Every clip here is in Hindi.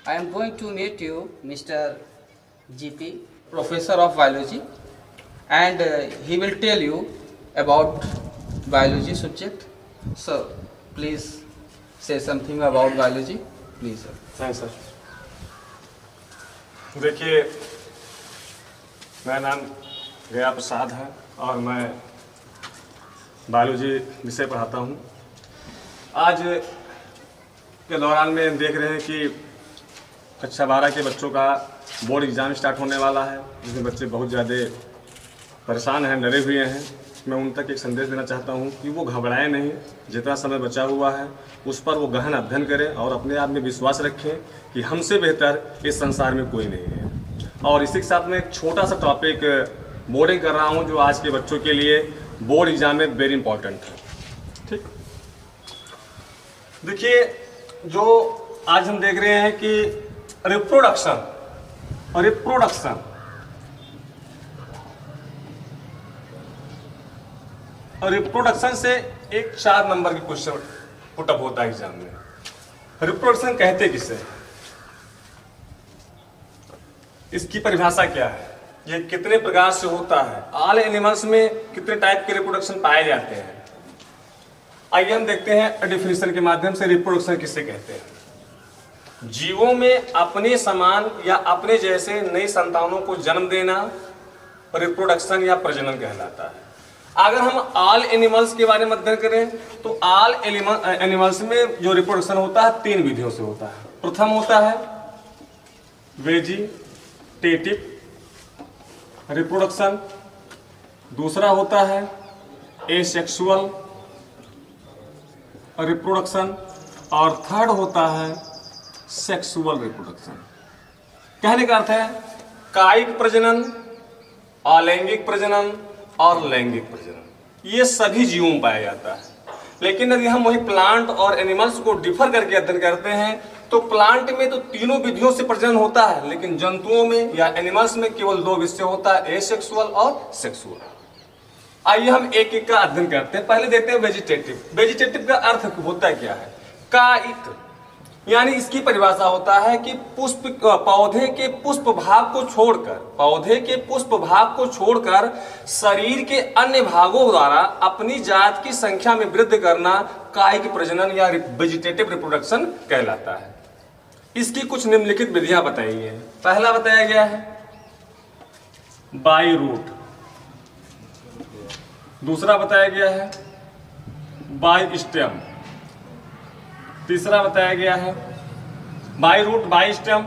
I am going to meet you, Mr. GP, Professor of Biology, and he will tell you about biology subject. So, please say something about biology, please. Sir. Thank sir. देखिए, मेरा नाम गया प्रसाद है और मैं बायोलॉजी विषय पढ़ाता हूँ। आज के दौरान में देख रहे हैं कि कक्षा 12 के बच्चों का बोर्ड एग्ज़ाम स्टार्ट होने वाला है, जिसमें बच्चे बहुत ज़्यादा परेशान हैं, डरे हुए हैं। मैं उन तक एक संदेश देना चाहता हूँ कि वो घबराएं नहीं, जितना समय बचा हुआ है उस पर वो गहन अध्ययन करें और अपने आप में विश्वास रखें कि हमसे बेहतर इस संसार में कोई नहीं है। और इसी के साथ में एक छोटा सा टॉपिक बोर्डिंग कर रहा हूँ जो आज के बच्चों के लिए बोर्ड एग्जाम में वेरी इंपॉर्टेंट है। ठीक, देखिए, जो आज हम देख रहे हैं कि रिप्रोडक्शन और रिप्रोडक्शन से एक 4 नंबर की क्वेश्चन पुटअप होता है एग्जाम में। रिप्रोडक्शन कहते किसे, इसकी परिभाषा क्या है, ये कितने प्रकार से होता है, ऑल एनिमल्स में कितने टाइप के रिप्रोडक्शन पाए जाते हैं। आइए हम देखते हैं डेफिनेशन के माध्यम से रिप्रोडक्शन किसे कहते हैं। जीवों में अपने समान या अपने जैसे नई संतानों को जन्म देना रिप्रोडक्शन या प्रजनन कहलाता है। अगर हम ऑल एनिमल्स के बारे में अध्ययन करें तो ऑल एनिमल्स में जो रिप्रोडक्शन होता है 3 विधियों से होता है। प्रथम होता है वेजिटेटिव रिप्रोडक्शन, दूसरा होता है एसेक्सुअल रिप्रोडक्शन और थर्ड होता है सेक्सुअल रिप्रोडक्शन। कहने का अर्थ है कायिक प्रजनन, अलैंगिक प्रजनन और लैंगिक प्रजनन, ये सभी जीवों में पाया जाता है। लेकिन यदि हम वही प्लांट और एनिमल्स को डिफर करके अध्ययन करते हैं तो प्लांट में तो तीनों विधियों से प्रजनन होता है, लेकिन जंतुओं में या एनिमल्स में केवल 2 विषय होता है, एसेक्सुअल और सेक्सुअल। आइए हम एक एक का अध्ययन करते हैं। पहले देखते हैं वेजिटेटिव। वेजिटेटिव का अर्थ होता है क्या है, कायिक, यानी इसकी परिभाषा होता है कि पौधे के पुष्प भाग को छोड़कर शरीर के अन्य भागों द्वारा अपनी जात की संख्या में वृद्धि करना कायिक प्रजनन या वेजिटेटिव रिप्रोडक्शन कहलाता है। इसकी कुछ निम्नलिखित विधियां बताई हैं। पहला बताया गया है बाई रूट, दूसरा बताया गया है बाई स्टेम, तीसरा बताया गया है बाई रूट बाई स्टेम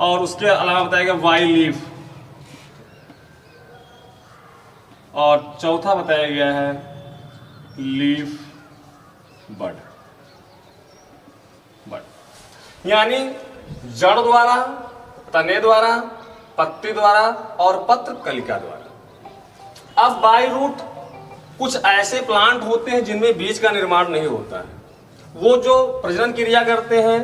और उसके अलावा बताया गया बाई लीफ और चौथा बताया गया है लीफ बड। यानी जड़ द्वारा, तने द्वारा, पत्ती द्वारा और पत्र कलिका द्वारा। अब बाई रूट कुछ ऐसे प्लांट होते हैं जिनमें बीज का निर्माण नहीं होता है, वो जो प्रजनन क्रिया करते हैं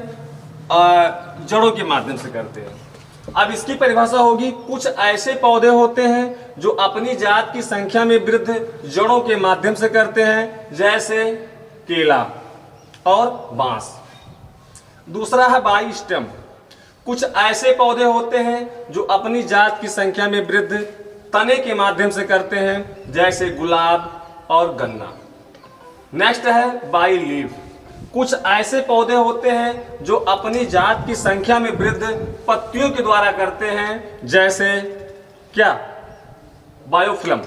जड़ों के माध्यम से करते हैं। अब इसकी परिभाषा होगी कुछ ऐसे पौधे होते हैं जो अपनी जात की संख्या में वृद्धि जड़ों के माध्यम से करते हैं, जैसे केला और बांस। दूसरा है बाई स्टेम, कुछ ऐसे पौधे होते हैं जो अपनी जात की संख्या में वृद्धि तने के माध्यम से करते हैं, जैसे गुलाब और गन्ना। नेक्स्ट है बाई लीफ, कुछ ऐसे पौधे होते हैं जो अपनी जात की संख्या में वृद्धि पत्तियों के द्वारा करते हैं, जैसे क्या, बायोफिलम।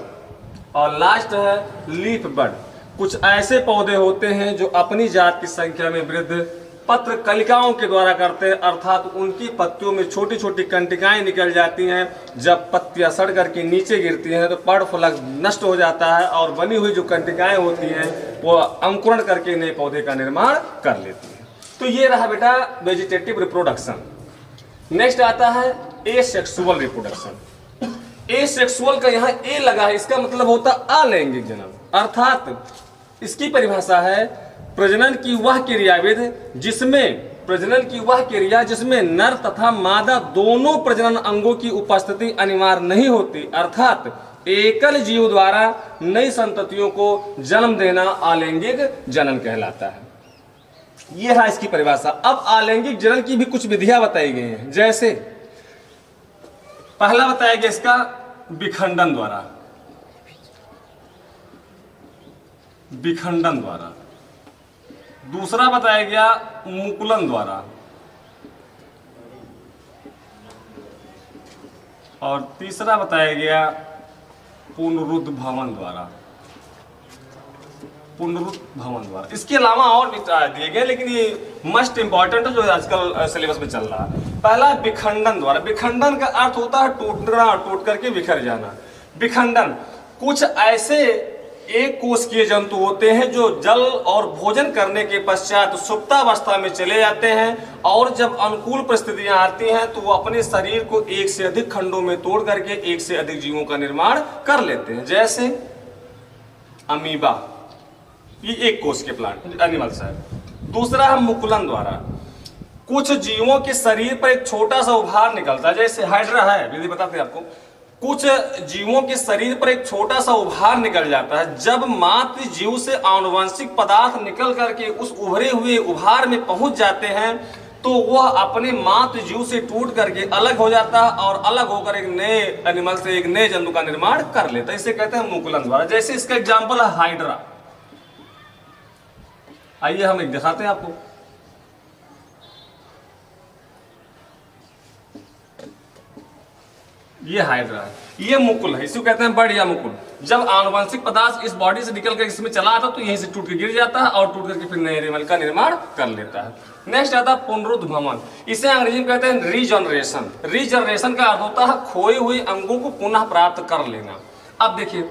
और लास्ट है लीफ बड, कुछ ऐसे पौधे होते हैं जो अपनी जात की संख्या में वृद्धि पत्र कलिकाओं के द्वारा करते हैं, अर्थात उनकी पत्तियों में छोटी छोटी कंटिकाएं निकल जाती हैं। जब पत्तियां सड़ करके नीचे गिरती हैं तो पर्णफलक नष्ट हो जाता है और बनी हुई जो कंटिकाएं होती हैं वो अंकुरण करके नए पौधे का निर्माण कर लेती हैं। तो ये रहा बेटा वेजिटेटिव रिप्रोडक्शन। नेक्स्ट आता है एसेक्सुअल रिप्रोडक्शन। एसेक्सुअल का यहाँ ए लगा है, इसका मतलब होता अलैंगिक जन्म, अर्थात इसकी परिभाषा है प्रजनन की वह क्रिया जिसमें नर तथा मादा दोनों प्रजनन अंगों की उपस्थिति अनिवार्य नहीं होती, अर्थात एकल जीव द्वारा नई संततियों को जन्म देना अलैंगिक जनन कहलाता है। ये है इसकी परिभाषा। अब आलैंगिक जनन की भी कुछ विधियां बताई गई हैं, जैसे पहला बताया गया इसका विखंडन द्वारा, विखंडन द्वारा। दूसरा बताया गया मुकुलन द्वारा, और तीसरा बताया गया पुनरुद्भवन द्वारा, पुनरुद्भवन द्वारा। इसके अलावा और भी दिए गए, लेकिन ये मस्ट इंपॉर्टेंट है जो आजकल सिलेबस में चल रहा है। पहला विखंडन द्वारा। विखंडन का अर्थ होता है टूटना, टूट करके बिखर जाना। विखंडन, कुछ ऐसे एक कोशिकीय जंतु होते हैं जो जल और भोजन करने के पश्चात सुप्तावस्था में चले जाते हैं, और जब अनुकूल परिस्थितियां आती हैं तो वो अपने शरीर को एक से अधिक खंडों में तोड़ करके एक से अधिक जीवों का निर्माण कर लेते हैं, जैसे अमीबा, ये एक कोश के प्लांट एनिमल्स है। दूसरा है मुकुलन द्वारा। कुछ जीवों के शरीर पर एक छोटा सा उभार निकलता है, जैसे हाइड्रा है, यदि बताते हैं आपको, कुछ जीवों के शरीर पर एक छोटा सा उभार निकल जाता है। जब मातृ जीव से आनुवंशिक पदार्थ निकल करके उस उभरे हुए उभार में पहुंच जाते हैं तो वह अपने मातृ जीव से टूट करके अलग हो जाता है, और अलग होकर एक नए एनिमल से, एक नए जंतु का निर्माण कर लेता है। इसे कहते हैं मुकुलन द्वारा। जैसे इसका एग्जाम्पल है हाइड्रा। आइए हम एक दिखाते हैं आपको। ये हाइड्रा है, ये मुकुल है, इसको कहते हैं बर्ड या मुकुल। जब आनुवंशिक पदार्थ इस बॉडी से निकल कर इसमें चला आता है तो यहीं से टूट के गिर जाता है और टूट करके फिर नए एनिमल का निर्माण कर लेता है। नेक्स्ट आता है पुनरुद्भवन। इसे अंग्रेजी में कहते हैं रीजनरेशन। रीजनरेशन का अर्थ होता है खोए हुए अंगों को पुनः प्राप्त कर लेना। अब देखिए,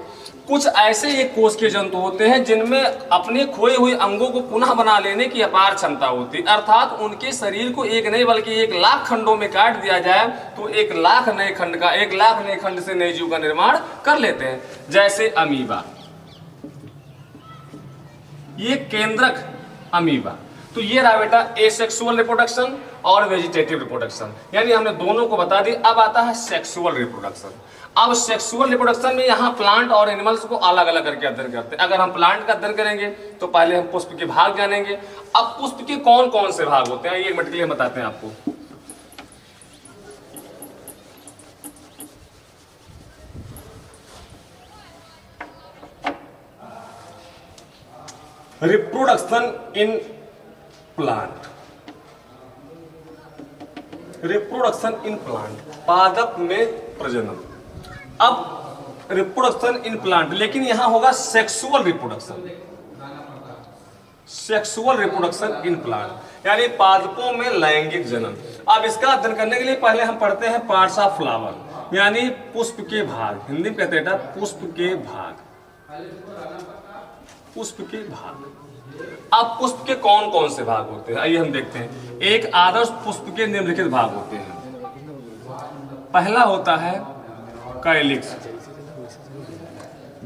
कुछ ऐसे एक कोश के जंतु होते हैं जिनमें अपने खोए हुए अंगों को पुनः बना लेने की अपार क्षमता होती है, अर्थात उनके शरीर को एक नहीं बल्कि 1,00,000 खंडों में काट दिया जाए तो 1,00,000 नए खंड से नए जीव का निर्माण कर लेते हैं, जैसे अमीबा। ये केंद्रक अमीबा। तो ये रहा बेटा एसेक्सुअल रिप्रोडक्शन और वेजिटेटिव रिप्रोडक्शन, यानी हमने दोनों को बता दी। अब आता है सेक्सुअल रिप्रोडक्शन। अब सेक्सुअल रिप्रोडक्शन में यहाँ प्लांट और एनिमल्स को अलग अलग करके अध्ययन करते हैं। अगर हम प्लांट का अध्ययन करेंगे तो पहले हम पुष्प के भाग जानेंगे। अब पुष्प के कौन कौन से भाग होते हैं ये मटके हम बताते हैं आपको। Reproduction in plant. Reproduction in plant, पादप में प्रजनन। अब रिप्रोडक्शन इन प्लांट, लेकिन यहां होगा sexual reproduction. Sexual reproduction in plant यानी पादपों में लैंगिक जनन। अब इसका अध्ययन करने के लिए पहले हम पढ़ते हैं पार्ट्स ऑफ फ्लावर, यानी पुष्प के भाग। हिंदी में कहते हैं पुष्प के भाग। पुष्प के भाग। अब पुष्प के कौन कौन से भाग होते हैं आइए हम देखते हैं। एक आदर्श पुष्प के निम्नलिखित भाग होते हैं। पहला होता है कैलिक्स,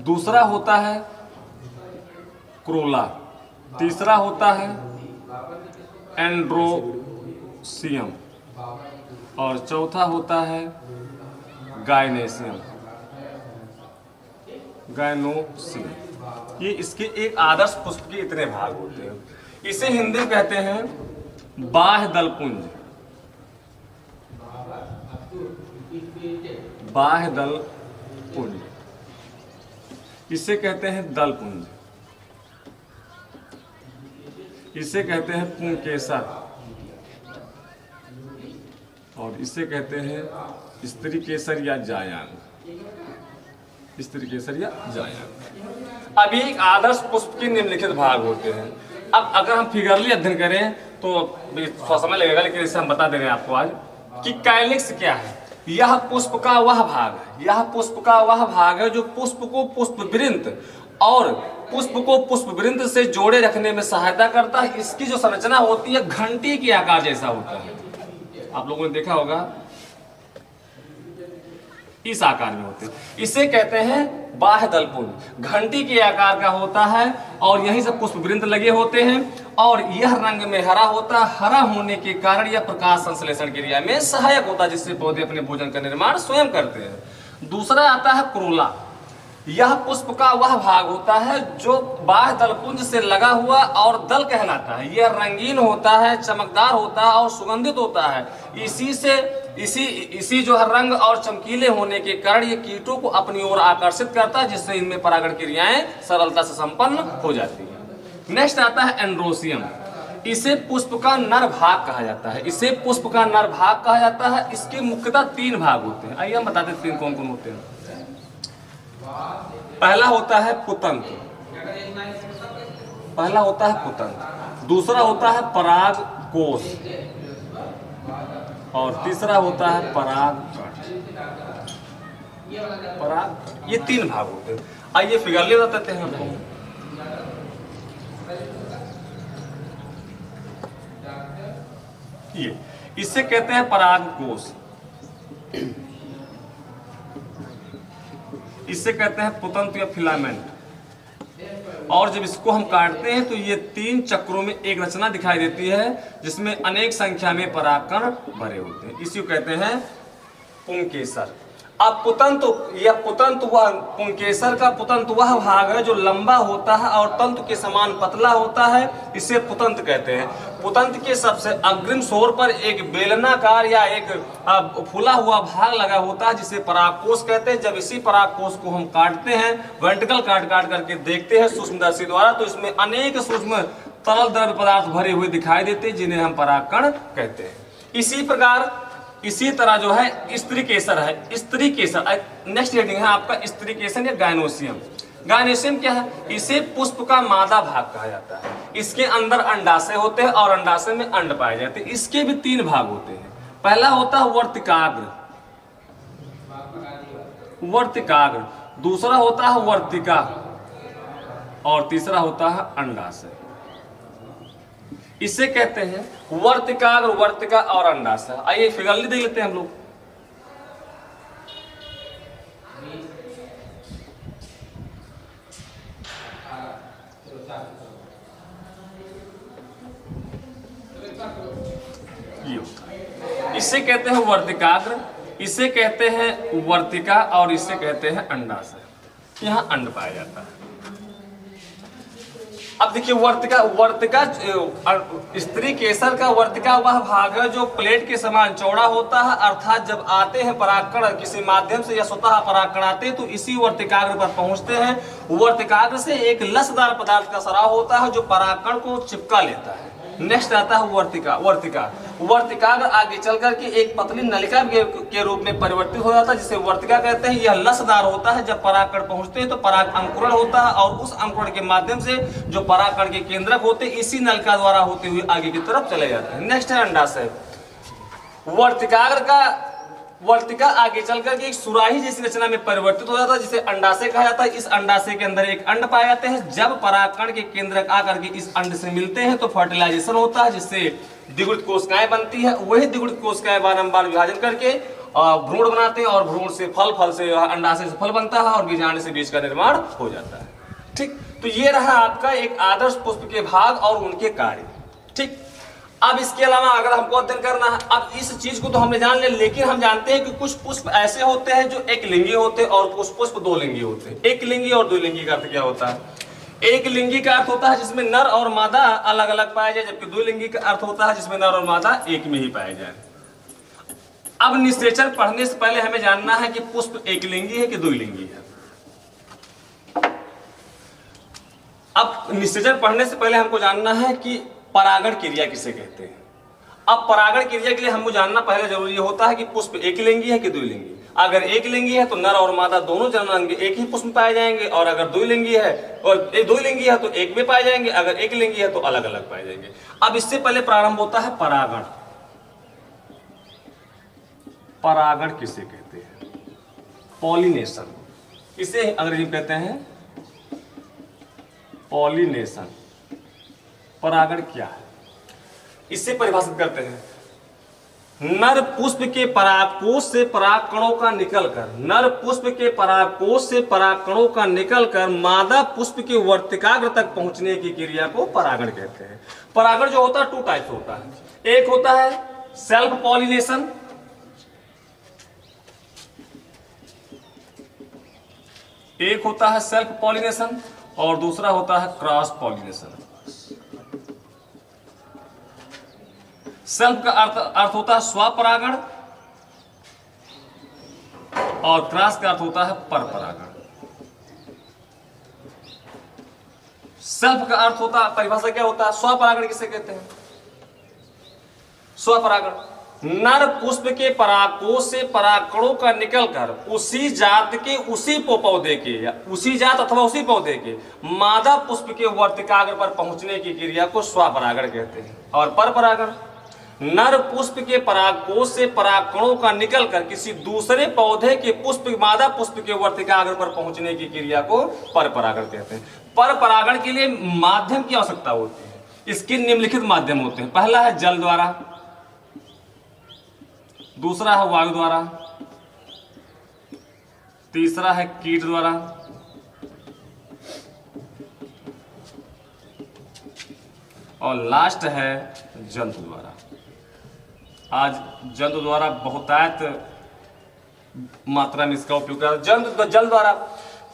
दूसरा होता है क्रोला, तीसरा होता है एंड्रोसियम, और चौथा होता है गायनेसियम, गायनोसियम। ये इसके एक आदर्श पुष्प के इतने भाग होते हैं। इसे हिंदी में कहते हैं बाह्य दलपुंज। बाह्य दलपुंज, इसे कहते हैं दलपुंज, इसे कहते हैं पुंकेसर, और इसे कहते हैं स्त्री केसर या जायांग। स्त्री केसर या जायांग। अब एक आदर्श पुष्प के निम्नलिखित भाग होते हैं। अब अगर हम फिगरली अध्ययन करें तो थोड़ा समय लगेगा, लेकिन इसे हम बता दे रहे हैं आपको आज कि कैलिक्स क्या है। यह पुष्प का वह भाग है, यह पुष्प का वह भाग है जो पुष्प को पुष्पवृंत और पुष्प को पुष्पवृंत से जोड़े रखने में सहायता करता है। इसकी जो संरचना होती है घंटी के आकार जैसा होता है। आप लोगों ने देखा होगा इस आकार में होते हैं। इसे कहते हैं बाह्य दलपुंज। घंटी के आकार का होता है और यहीं से पुष्पवृंत लगे होते हैं, और यह रंग में हरा होता है। हरा होने के कारण यह प्रकाश संश्लेषण क्रिया में सहायक होता है, जिससे पौधे अपने भोजन का निर्माण स्वयं करते हैं। दूसरा आता है क्रोला। यह पुष्प का वह भाग होता है जो बाह्य दलपुंज से लगा हुआ और दल कहलाता है। यह रंगीन होता है, चमकदार होता है और सुगंधित होता है। इसी जो है रंग और चमकीले होने के कारण ये कीटों को अपनी ओर आकर्षित करता है, जिससे इनमें परागण क्रियाएं सरलता से संपन्न हो जाती है। नेक्स्ट आता है एंड्रोसियम। इसे पुष्प का नर भाग कहा जाता है। इसे पुष्प का नर भाग कहा जाता है। इसके मुख्यतः 3 भाग होते हैं। आइए हम बताते हैं 3 कौन कौन होते हैं। पहला होता है पुतंत्र, दूसरा होता है पराग कोश और तीसरा होता है पराग। ये 3 भाग होते हैं। आइए फिगर ले बताते हैं आपको। ये इससे कहते हैं पराग कोश, इससे कहते हैं पुतंत्र या फिलामेंट। और जब इसको हम काटते हैं तो ये 3 चक्रों में एक रचना दिखाई देती है, जिसमें अनेक संख्या में परागकण भरे होते हैं। इसी को कहते हैं पुंकेसर। अब पुंकेसर का पुतंत्र वह भाग है जो लंबा होता है और तंतु के समान पतला होता है। इसे पुतंत्र कहते हैं। पुतंत्र के सबसे अग्रिम छोर पर एक बेलनाकार या एक फूला हुआ भाग लगा होता है, जिसे परागकोश कहते हैं। जब इसी परागकोश को हम काटते हैं, वेंट्रिकल काट करके देखते हैं सूक्ष्मदर्शी द्वारा, तो इसमें अनेक सूक्ष्म तरल द्रव्य पदार्थ भरे हुए दिखाई देते हैं, जिन्हें हम परागकण कहते हैं। इसी तरह जो है स्त्री केसर है। स्त्री केसर नेक्स्ट हेडिंग है आपका स्त्री केसर या गायनोसियम। गायनोसियम क्या है? इसे पुष्प का मादा भाग कहा जाता है। इसके अंदर अंडाशय होते हैं और अंडाशय में अंड पाए जाते हैं। इसके भी 3 भाग होते हैं। पहला होता है वर्तिकाग्र, दूसरा होता है वर्तिका और तीसरा होता है अंडाशय। इसे कहते हैं वर्तिकाग्र, वर्तिका और अंडाशय। आइए फिगर देख लेते हैं हम लोग। इसे कहते हैं वर्तिकाग्र, इसे कहते हैं वर्तिका और इसे कहते हैं अंडाशय। यहाँ अंड पाया जाता है। अब देखिए वर्तिका स्त्री केसर का वर्तिका वह भाग है जो प्लेट के समान चौड़ा होता है, अर्थात जब आते हैं परागकण किसी माध्यम से या स्वतः परागकण आते हैं तो इसी वर्तिकाग्र पर पहुंचते हैं। वर्तिकाग्र से एक लसदार पदार्थ का स्राव होता है जो परागकण को चिपका लेता है। नेक्स्ट आता है वर्तिकाग्र आगे चल करके एक पतली नलिका के रूप में परिवर्तित हो जाता है, जिसे वर्तिका कहते हैं। यह लसदार होता है। जब परागकण पहुंचते हैं तो पराग अंकुरण होता है और उस अंकुरण के माध्यम से जो परागकण के केंद्रक होते हैं इसी नलिका द्वारा होते हुए आगे की तरफ चले जाते हैं। नेक्स्ट है अंडाशय। वर्तिका आगे चल करके एक सुराही जैसी रचना में परिवर्तित हो जाता है, जिसे अंडाशय कहा जाता है। इस अंडाशय के अंदर एक अंड पाए जाते हैं। जब परागकण के केंद्रक आकर के इस अंड से मिलते हैं तो फर्टिलाइजेशन होता है, जिससे द्विगुणित कोशिकाएं बनती है। वही द्विगुणित कोशिकाएं बारंबार विभाजन करके भ्रूण बनाते हैं और भ्रूण से फल से अंडाशय से फल बनता है और बीजांड से बीज का निर्माण हो जाता है। ठीक, तो ये रहा आपका एक आदर्श पुष्प के भाग और उनके कार्य। ठीक, अब इसके अलावा अगर हमको अध्ययन करना है, अब इस चीज को तो हमने जान लिया, लेकिन हम जानते हैं कि कुछ पुष्प ऐसे होते हैं जो एक लिंगी होते हैं और कुछ पुष्प 2 लिंगी होते हैं। एक लिंगी और 2 लिंगी का अर्थ क्या होता है? एक लिंगी का अर्थ होता है जिसमें नर और मादा अलग अलग पाए जाए, जबकि 2 लिंगी का अर्थ होता है जिसमें नर और मादा एक में ही पाए जाए। अब निषेचन पढ़ने से पहले हमें जानना है कि पुष्प एक लिंगी है कि 2 लिंगी है। अब निषेचन पढ़ने से पहले हमको जानना है कि परागण क्रिया किसे कहते हैं। अब परागण क्रिया के लिए हमको जानना पहले जरूरी होता है कि पुष्प एक लिंगी है कि 2 लिंगी। अगर एक लिंगी है तो नर और मादा दोनों जन्मांग एक ही पुष्प में पाए जाएंगे, और अगर 2 लिंगी है तो एक में पाए जाएंगे, अगर एक लिंगी है तो अलग अलग पाए जाएंगे। अब इससे पहले प्रारंभ होता है परागण। परागण किसे कहते हैं? पॉलिनेशन। इसे अंग्रेजी में कहते हैं पॉलिनेशन। परागण क्या है इसे परिभाषित करते हैं। नर पुष्प के परागकोश से परागकणों का निकलकर मादा पुष्प के वर्तिकाग्र तक पहुंचने की क्रिया को परागण कहते हैं। परागण जो होता है 2 टाइप होता है। एक होता है सेल्फ पॉलिनेशन एक होता है सेल्फ पॉलिनेशन और दूसरा होता है क्रॉस पॉलिनेशन। सेल्फ का अर्थ होता है स्वपरागण और क्रॉस का अर्थ होता है परपरागण। सेल्फ का अर्थ होता है, परिभाषा क्या होता है, स्वपरागण किसे कहते हैं? स्वपरागण नर पुष्प के परागकोश से परागकणों का निकलकर उसी जात के उसी पौधे के या उसी जात अथवा उसी पौधे के मादा पुष्प के वर्तिकाग्र पर पहुंचने की क्रिया को स्वपरागण कहते हैं। और परपरागण नर पुष्प के परागकोश से परागकणों का निकलकर किसी दूसरे पौधे के मादा पुष्प के वर्तिकाग्र पर पहुंचने की क्रिया को परपरागण कहते हैं। परपरागण के लिए माध्यम की आवश्यकता होती है। इसके निम्नलिखित माध्यम होते हैं। पहला है जल द्वारा, दूसरा है वायु द्वारा, तीसरा है कीट द्वारा, और लास्ट है जंतु द्वारा। आज जंतु द्वारा बहुतायत मात्रा में इसका उपयोग करते हैं। जल द्वारा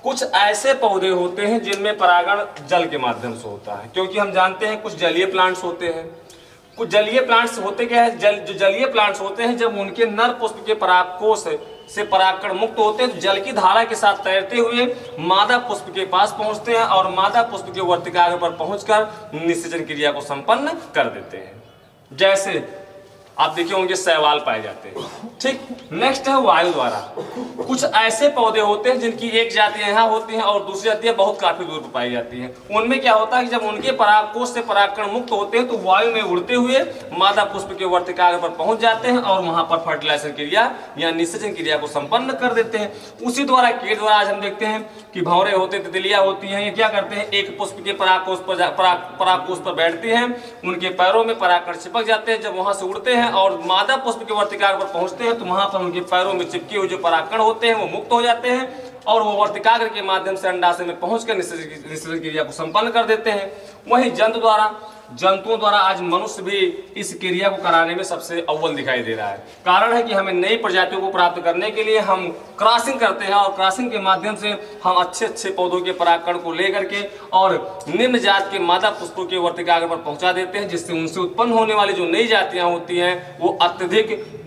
कुछ ऐसे पौधे होते हैं जिनमें परागण जल के माध्यम से होता है, क्योंकि हम जानते हैं कुछ जलीय प्लांट्स होते हैं। कुछ जलीय प्लांट्स होते क्या है, जो जलीय प्लांट्स होते हैं जब उनके नर पुष्प के परागकोश से परागकण मुक्त होते हैं तो जल की धारा के साथ तैरते हुए मादा पुष्प के पास पहुंचते हैं और मादा पुष्प के वर्तिकाग्र पर पहुंचकर निषेचन क्रिया को संपन्न कर देते हैं। जैसे आप देखे होंगे शैवाल पाए जाते हैं। ठीक, नेक्स्ट है वायु द्वारा। कुछ ऐसे पौधे होते हैं जिनकी एक जाति यहाँ होती है और दूसरी जाति बहुत काफी दूर पर पाई जाती है। उनमें क्या होता है कि जब उनके परागकोश से परागकण मुक्त होते हैं तो वायु में उड़ते हुए मादा पुष्प के वर्तिकाग्र पर पहुंच जाते हैं और वहां पर फर्टिलाइजेशन क्रिया या निषेचन क्रिया को संपन्न कर देते हैं। उसी द्वारा कीट द्वारा आज हम देखते हैं कि भंवरे होते, तितलियां होती हैं, ये क्या करते हैं, एक पुष्प के परागकोश पर बैठते हैं, उनके पैरों में परागकण चिपक जाते हैं। जब वहां से उड़ते हैं और मादा पुष्प के वर्तिकाग्र पर पहुंचते हैं तो वहां पर उनके पैरों में चिपके हुए जो परागकण होते हैं वो मुक्त हो जाते हैं और वो वर्तिकाग्र के माध्यम से अंडाशय में पहुंचकर निषेचन क्रिया को संपन्न कर देते हैं। वहीं जंतुओं द्वारा आज मनुष्य भी इस क्रिया को कराने में सबसे अव्वल दिखाई दे रहा है। कारण है कि हमें नई प्रजातियों को प्राप्त करने के लिए हम क्रॉसिंग करते हैं और क्रॉसिंग के माध्यम से हम अच्छे पौधों के परागकण को लेकर के और निम्न जात के मादा पुष्पों के वर्तिकाग्र पर पहुंचा देते हैं, जिससे उनसे उत्पन्न होने वाली जो नई जातियां होती हैं वो अत्यधिक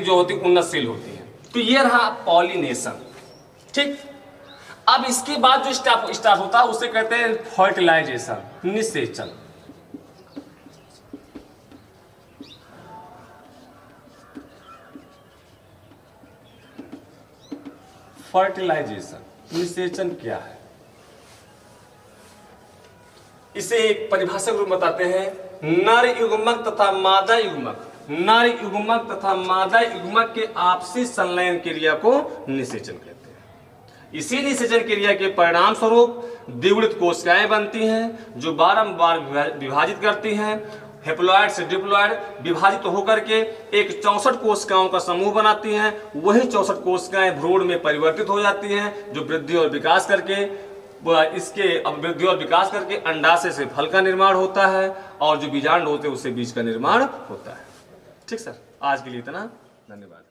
जो होती उन्नतशील होती है। तो ये रहा पॉलिनेशन। ठीक, अब इसके बाद जो स्टार्ट होता है उसे कहते हैं फर्टिलाइजेशन, निषेचन। फर्टिलाइजेशन, निषेचन क्या है? इसे एक परिभाषा रूप बताते हैं, नर युग्मक तथा मादा युग्मक, नर युग्मक तथा मादा युग्मक के आपसी संलयन क्रिया को निषेचन कहते हैं। इसी निषेचन क्रिया के परिणाम स्वरूप द्विगुणित कोशिकाएं बनती हैं जो बारंबार विभाजित करती हैं। हेप्लॉइड से डिप्लॉइड विभाजित होकर के एक 64 कोशिकाओं का समूह बनाती हैं। वही 64 कोशिकाएं भ्रूण में परिवर्तित हो जाती हैं जो वृद्धि और विकास करके अंडाशय से फल का निर्माण होता है और जो बीजांड होते हैं उससे बीज का निर्माण होता है। ठीक सर, आज के लिए इतना, धन्यवाद।